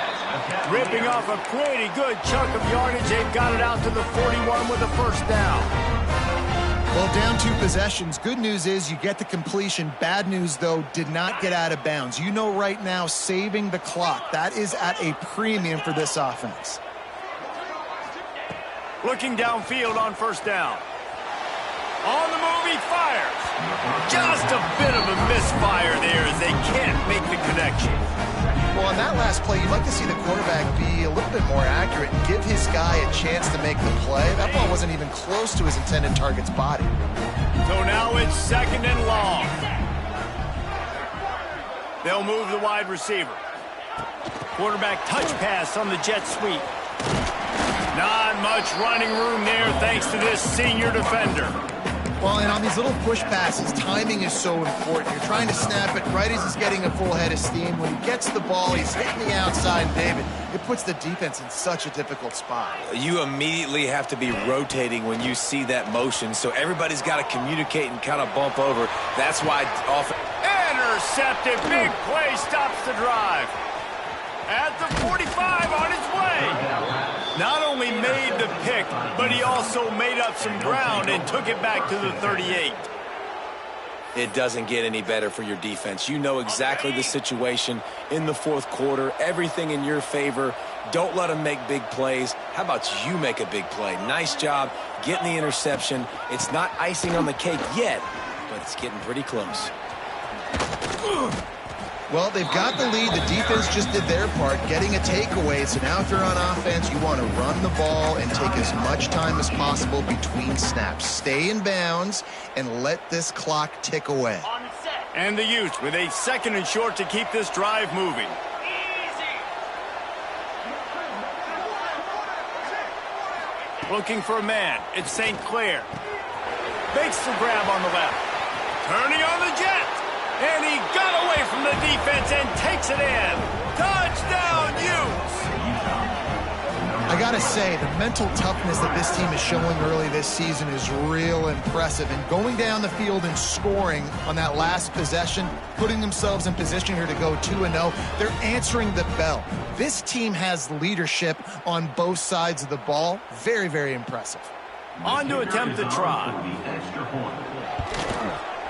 Ripping off a pretty good chunk of yardage. They've got it out to the 41 with a first down. Well, down 2 possessions. Good news is you get the completion. Bad news, though, did not get out of bounds. You know right now, saving the clock, that is at a premium for this offense. Looking downfield on first down. On the move, he fires. Just a bit of a misfire there as they can't make the connection. Well, on that last play, you'd like to see the quarterback be a little bit more accurate and give his guy a chance to make the play. That ball wasn't even close to his intended target's body. So now it's 2nd and long. They'll move the wide receiver. Quarterback touch pass on the jet sweep. Not much running room there thanks to this senior defender. Well, and on these little push passes, timing is so important. You're trying to snap it right as he's getting a full head of steam. When he gets the ball, he's hitting the outside, David. It puts the defense in such a difficult spot. You immediately have to be rotating when you see that motion, so everybody's got to communicate and kind of bump over. That's why Intercepted. Big play stops the drive. At the 45 on his way. Not only made the pick, but he also made up some ground and took it back to the 38. It doesn't get any better for your defense. You know exactly the situation in the 4th quarter. Everything in your favor. Don't let them make big plays. How about you make a big play? Nice job getting the interception. It's not icing on the cake yet, but it's getting pretty close. Well, they've got the lead. The defense just did their part, getting a takeaway. So now if you're on offense, you want to run the ball and take as much time as possible between snaps. Stay in bounds and let this clock tick away. And the Utes with a 2nd and short to keep this drive moving. Looking for a man. It's St. Clair. Makes the grab on the left. Turning on the jet. And he got away from the defense and takes it in. Touchdown, Utes! I got to say, the mental toughness that this team is showing early this season is real impressive. And going down the field and scoring on that last possession, putting themselves in position here to go 2-0, they're answering the bell. This team has leadership on both sides of the ball. Very, very impressive. On to attempt the try.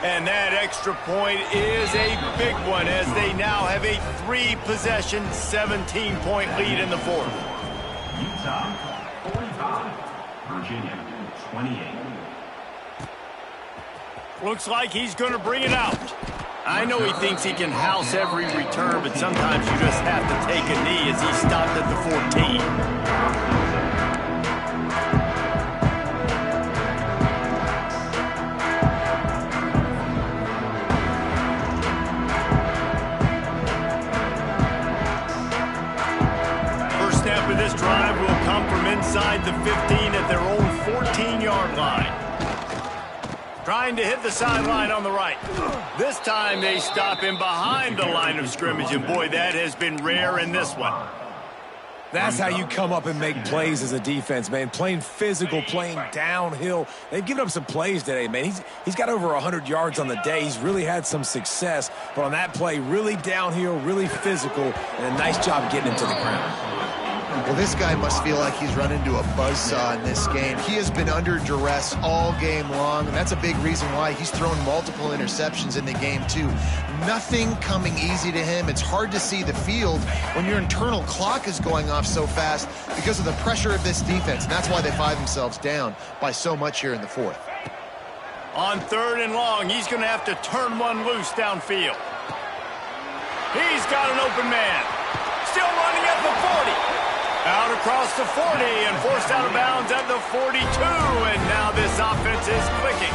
And that extra point is a big one as they now have a 3-possession, 17-point lead in the 4th. Utah, 45. Virginia, 28. Looks like he's going to bring it out. I know he thinks he can house every return, but sometimes you just have to take a knee as he stopped at the 14. This drive will come from inside the 15 at their own 14-yard line. Trying to hit the sideline on the right. This time they stop him behind the line of scrimmage, and boy, that has been rare in this one. That's how you come up and make plays as a defense, man. Playing physical, playing downhill. They've given up some plays today, man. He's got over 100 yards on the day. He's really had some success. But on that play, really downhill, really physical, and a nice job getting him to the ground. Well, this guy must feel like he's run into a buzzsaw in this game. He has been under duress all game long, and that's a big reason why he's thrown multiple interceptions in the game, too. Nothing coming easy to him. It's hard to see the field when your internal clock is going off so fast because of the pressure of this defense, and that's why they find themselves down by so much here in the 4th. On 3rd and long, he's going to have to turn one loose downfield. He's got an open man. Still running at the 40. Out across the 40 and forced out of bounds at the 42. And now this offense is clicking.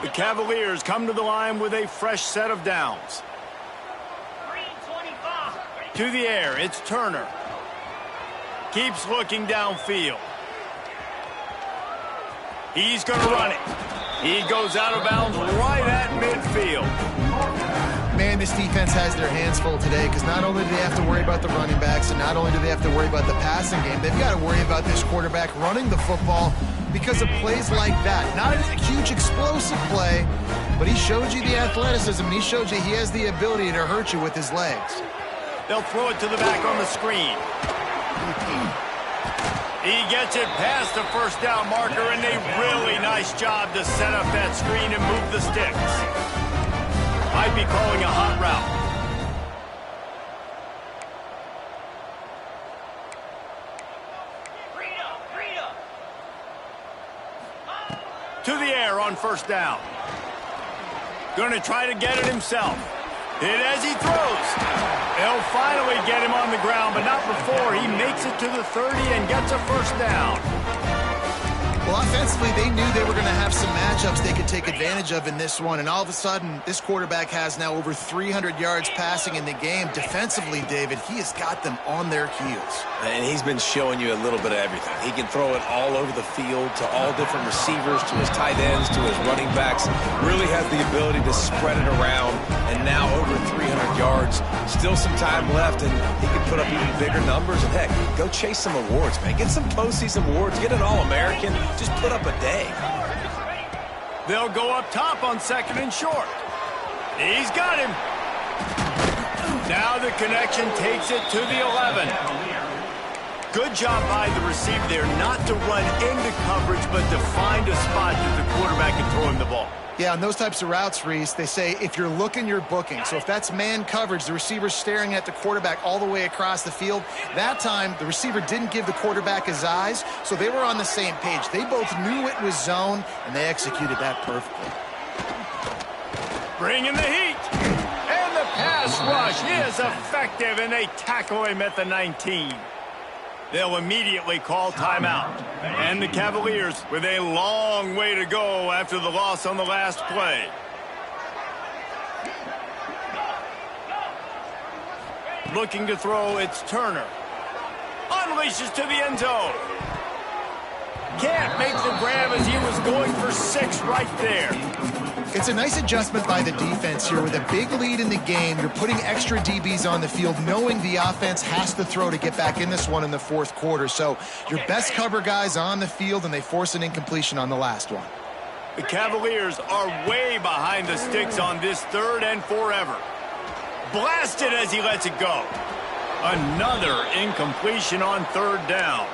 The Cavaliers come to the line with a fresh set of downs. To the air, it's Turner. Keeps looking downfield. He's going to run it. He goes out of bounds right at midfield. Man, this defense has their hands full today because not only do they have to worry about the running backs and not only do they have to worry about the passing game, they've got to worry about this quarterback running the football because of plays like that. Not a huge explosive play, but he showed you the athleticism, and he showed you he has the ability to hurt you with his legs. They'll throw it to the back on the screen. He gets it past the first down marker, and a really nice job to set up that screen and move the sticks. Might be calling a hot route. To the air on first down. Going to try to get it himself. Hit as he throws. They'll finally get him on the ground, but not before he makes it to the 30 and gets a first down. Well, offensively, they knew they were going to have some matchups they could take advantage of in this one, and all of a sudden, this quarterback has now over 300 yards passing in the game. Defensively, David, he has got them on their heels. And he's been showing you a little bit of everything. He can throw it all over the field to all different receivers, to his tight ends, to his running backs. Really has the ability to spread it around, and now over 300 yards. Still some time left, and he can put up even bigger numbers. And, heck, go chase some awards, man. Get some postseason awards. Get an All-American. Just put up a day. They'll go up top on second and short. He's got him. Now the connection takes it to the 11. Good job by the receiver there not to run into coverage, but to find a spot that the quarterback can throw him the ball. Yeah, on those types of routes, Reese, they say if you're looking, you're booking. So if that's man coverage, the receiver's staring at the quarterback all the way across the field. That time, the receiver didn't give the quarterback his eyes, so they were on the same page. They both knew it was zone, and they executed that perfectly. Bring in the heat. And the pass rush is effective, and they tackle him at the 19. They'll immediately call timeout. And the Cavaliers with a long way to go after the loss on the last play. Looking to throw, it's Turner. Unleashes to the end zone. Can't make the grab as he was going for 6 right there. It's a nice adjustment by the defense here. With a big lead in the game, you're putting extra DBs on the field, knowing the offense has to throw to get back in this one in the fourth quarter. So your best cover guys on the field, and they force an incompletion on the last one. The Cavaliers are way behind the sticks on this 3rd and forever. Blasted as he lets it go. Another incompletion on 3rd down.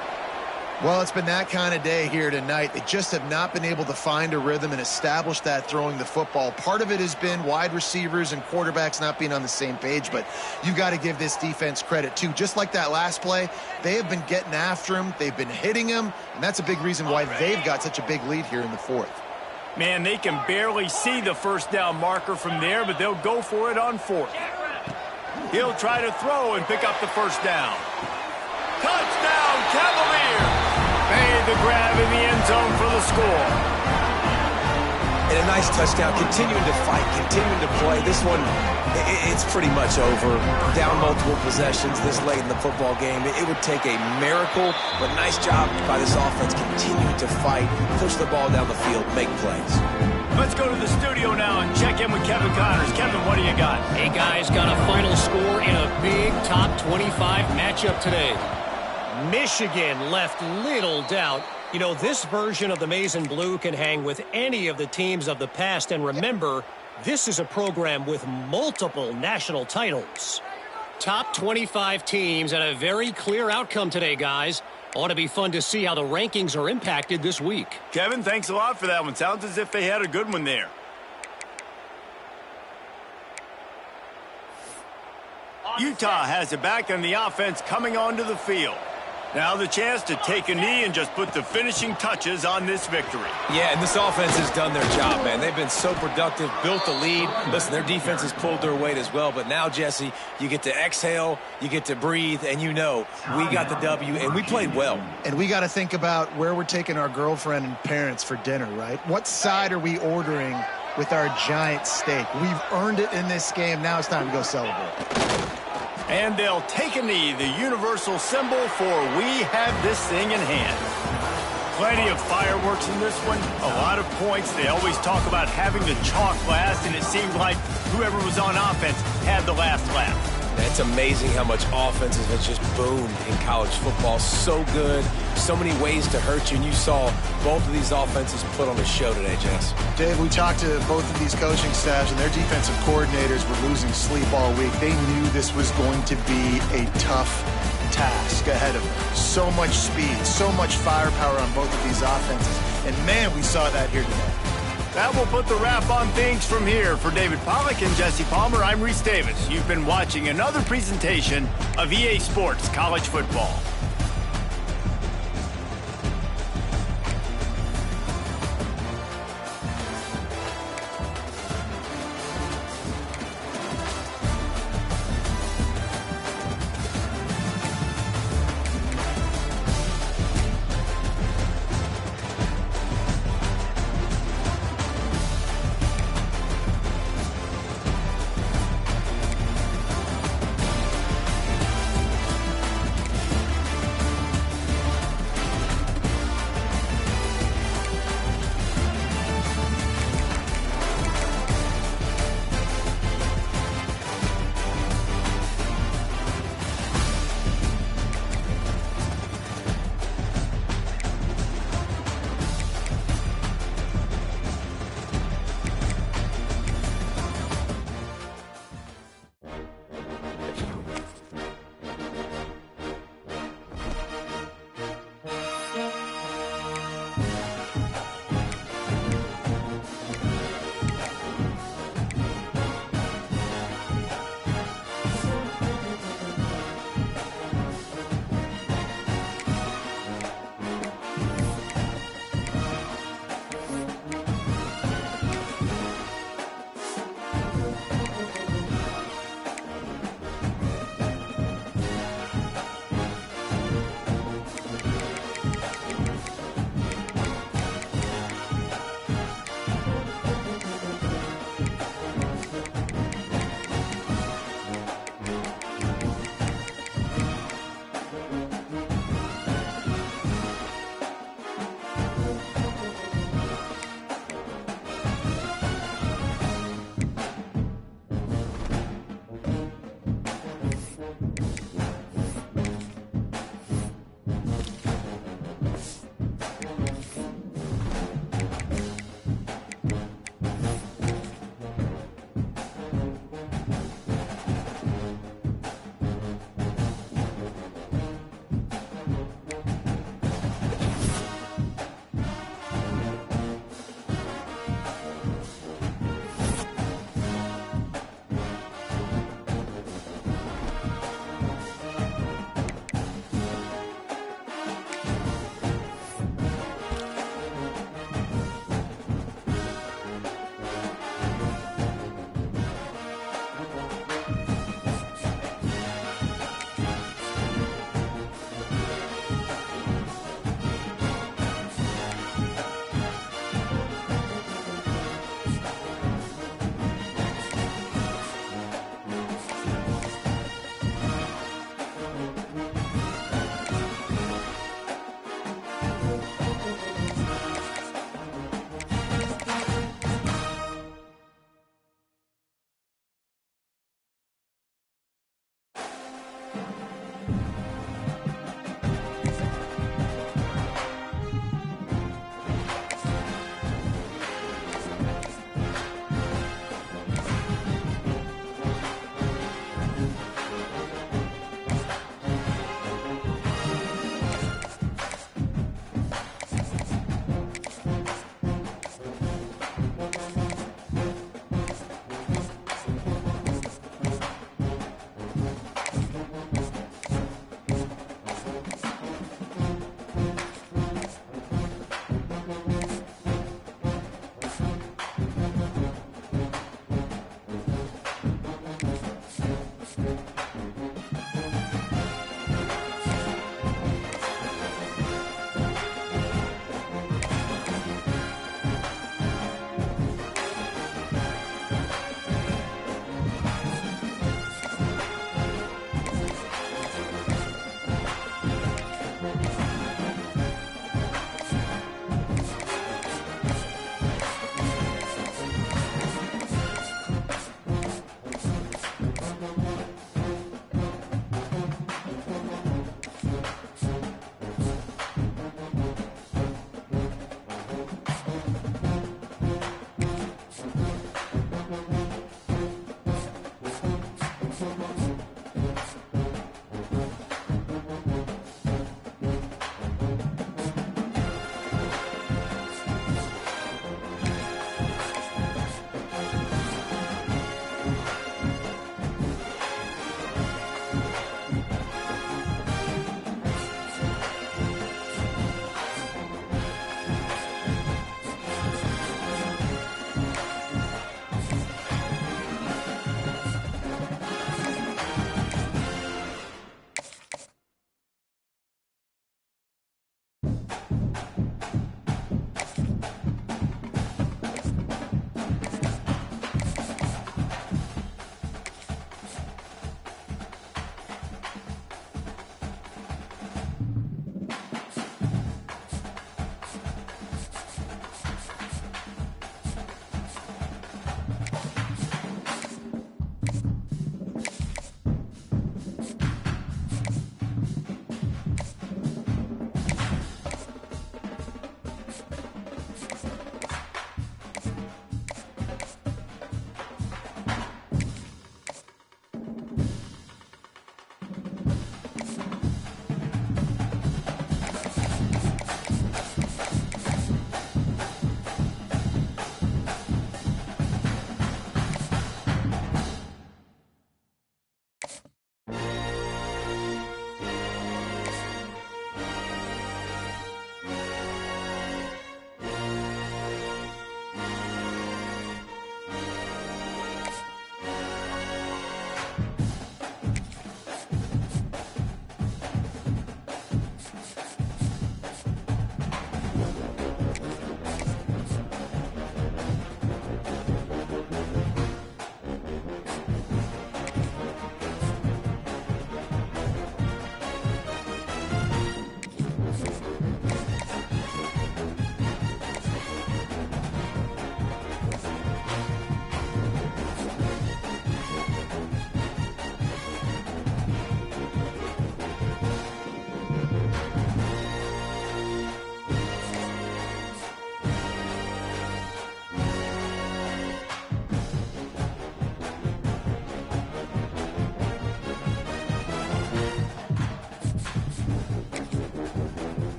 Well, it's been that kind of day here tonight. They just have not been able to find a rhythm and establish that throwing the football. Part of it has been wide receivers and quarterbacks not being on the same page, but you've got to give this defense credit, too. Just like that last play, they have been getting after him. They've been hitting him, and that's a big reason why they've got such a big lead here in the 4th. Man, they can barely see the first down marker from there, but they'll go for it on 4th. He'll try to throw and pick up the first down. Touchdown, Cavaliers! Made the grab in the end zone for the score. And a nice touchdown, continuing to fight, continuing to play. This one, it's pretty much over. Down multiple possessions this late in the football game. It would take a miracle, but nice job by this offense continuing to fight, push the ball down the field, make plays. Let's go to the studio now and check in with Kevin Connors. Kevin, what do you got? Hey, guys, got a final score in a big top 25 matchup today. Michigan left little doubt. You know, this version of the Maize and Blue can hang with any of the teams of the past. And remember, this is a program with multiple national titles. Top 25 teams and a very clear outcome today, guys. Ought to be fun to see how the rankings are impacted this week. Kevin, thanks a lot for that one. Sounds as if they had a good one there. Utah has it back on the offense coming onto the field. Now the chance to take a knee and just put the finishing touches on this victory. Yeah, and this offense has done their job, man. They've been so productive, built the lead. Listen, their defense has pulled their weight as well. But now, Jesse, you get to exhale, you get to breathe, and you know we got the W, and we played well. And we got to think about where we're taking our girlfriend and parents for dinner, right? What side are we ordering with our giant steak? We've earned it in this game. Now it's time to go celebrate. And they'll take a knee, the universal symbol for we have this thing in hand. Plenty of fireworks in this one. A lot of points. They always talk about having the chalk last, and it seemed like whoever was on offense had the last laugh. It's amazing how much offenses have just boomed in college football. So good, so many ways to hurt you, and you saw both of these offenses put on a show today, Jess. Dave, we talked to both of these coaching staffs, and their defensive coordinators were losing sleep all week. They knew this was going to be a tough task ahead of them. So much speed, so much firepower on both of these offenses, and man, we saw that here today. That will put the wrap on things from here. For David Pollack and Jesse Palmer, I'm Reese Davis. You've been watching another presentation of EA Sports College Football.